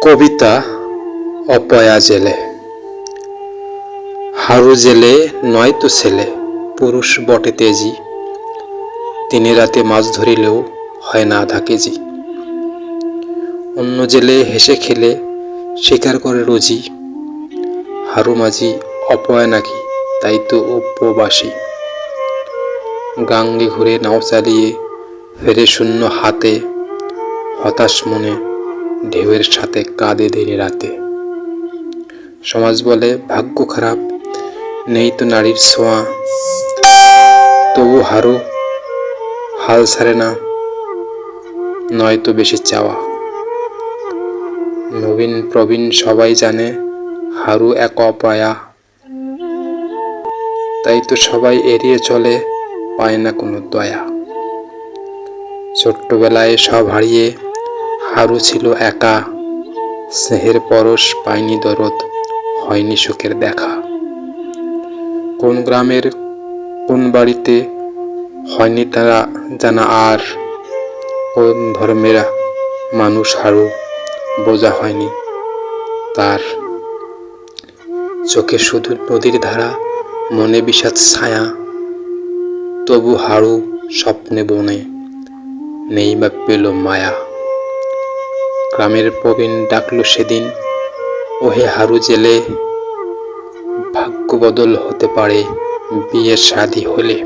কবিতা অপয়া জেলে। হারু জেলে নয়তো ছেলে, পুরুষ বটে তেজি। দিনে রাতে মাছ ধরিলেও হয় না আধা কেজি। অন্য জেলে হেসে খেলে শিকার করে রোজি। হারু মাঝি অপয়া নাকি, তাই তো উপবাসী। গাঙ্গে ঘুরে নাও চালিয়ে ফেরে শূন্য হাতে, হতাশ মনে ঢেউয়ের সাথে কাঁদে দিনে রাতে। সমাজ বলে ভাগ্য খারাপ, নেই তো নারীর ছোঁয়া, তবু হারু হাল ছাড়ে না, নয়তো বেশি চাওয়া। নবীন প্রবীণ সবাই জানে হারু এক অপয়া, তাই তো সবাই এড়িয়ে চলে, পায় না কোনো দয়া। ছোট্টবেলায় সব হারিয়ে হারু ছিল একা, স্নেহের পরশ পায়নি দরদ, হয়নি সুখের দেখা। কোন গ্রামের কোন বাড়িতে হয়নি তারা জানা, আর কোন ধর্মের মানুষ হারু বোঝা হয়নি তার। চোখে শুধু নদীর ধারা, মনে বিষাদ ছায়া, তবু হারু স্বপ্নে বনে নেই বা পেল মায়া। গ্রামের প্রবীণ ডাকলো সেদিন, ওহে হারু জেলে, ভাগ্য বদল হতে পারে বিয়ে শাদী হলে।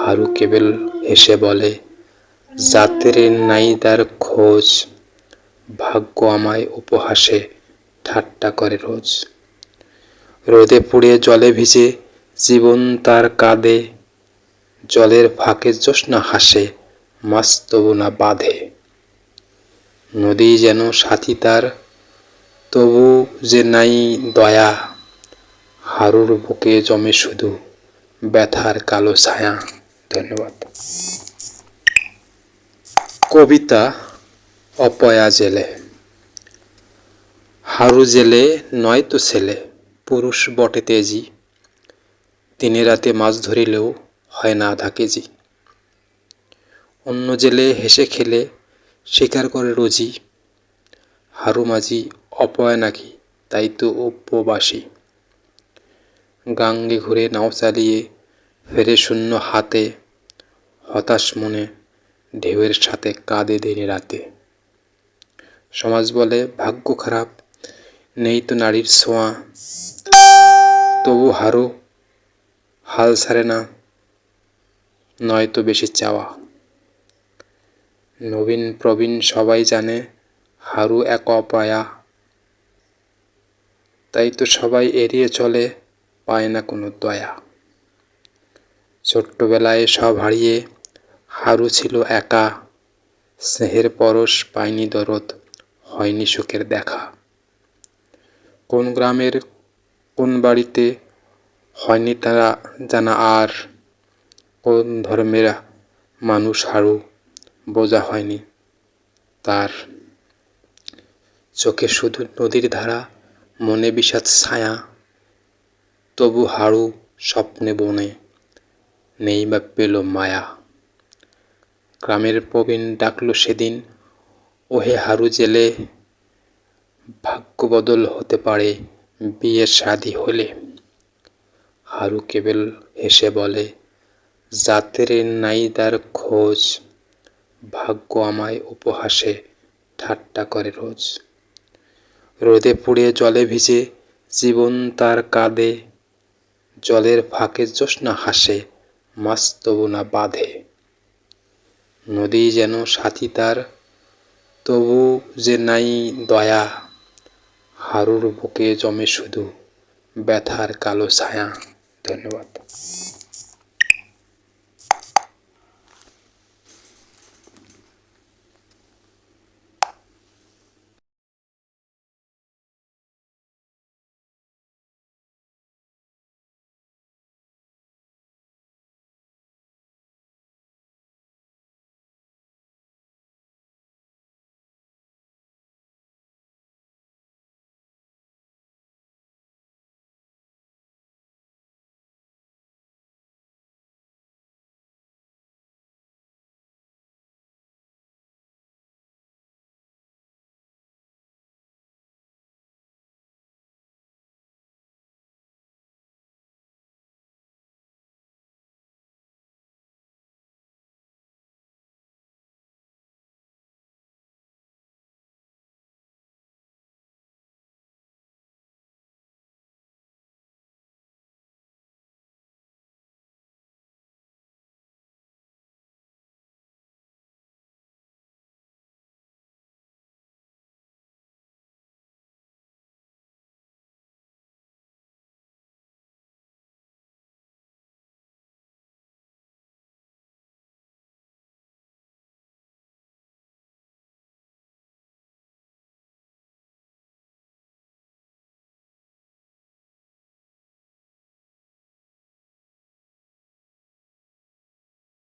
হারু কেবল হেসে বলে, জাতের নাইদার খোঁজ, ভাগ্য আমায় উপহাসে ঠাট্টা করে রোজ। রোদে পুড়ে জলে ভিজে জীবন তার কাঁদে, জলের ফাঁকে জ্যোৎস্না হাসে, মাছ তবু না বাঁধে। নদী যেন সাথী তার, তবু যে নাই দয়া, হারুর বুকে জমে শুধু ব্যথার কালো ছায়া। ধন্যবাদ। কবিতা অপয়া জেলে। হারু জেলে নয়তো ছেলে, পুরুষ বটে তেজি। দিনে রাতে মাছ ধরিলেও হয় না আধা কেজি। অন্য জেলে হেসে খেলে শিকার করে রোজি। হারু মাঝি অপয়া নাকি, তাই তো উপবাসী। গাঙ্গে ঘুরে নাও চালিয়ে ফেরে শূন্য হাতে, হতাশ মনে ঢেউয়ের সাথে কাঁদে দিনে রাতে। সমাজ বলে ভাগ্য খারাপ, নেই তো নারীর ছোঁয়া, তবু হারু হাল ছাড়ে না, নয়তো বেশি চাওয়া। নবীন প্রবীণ সবাই জানে হারু এক অপয়া, তাই তো সবাই এড়িয়ে চলে, পায় না কোনো দয়া। ছোট্টবেলায় সব হারিয়ে হারু ছিল একা, স্নেহের পরশ পায়নি দরদ, হয়নি সুখের দেখা। কোন গ্রামের কোন বাড়িতে হয়নি তারা জানা, আর কোন ধর্মের মানুষ হারু বোঝা হয়নি তার। চোখে শুধু নদীর ধারা, মনে বিষাদ ছায়া, তবু হারু স্বপ্নে বনে নেই বা পেল মায়া। গ্রামের প্রবীণ ডাকলো সেদিন, ওহে হারু জেলে, ভাগ্য বদল হতে পারে বিয়ে শাদী হলে। হারু কেবল হেসে বলে, জাতের নাইদার খোঁজ, ভাগ্য আমায় উপহাসে ঠাট্টা করে রোজ। রোদে পুড়ে জলে ভিজে জীবন তার কাঁদে, জলের ফাঁকে জ্যোৎস্না হাসে, মাছ তবু না বাঁধে। নদী যেন সাথী তার, তবু যে নাই দয়া, হারুর বুকে জমে শুধু ব্যথার কালো ছায়া। ধন্যবাদ।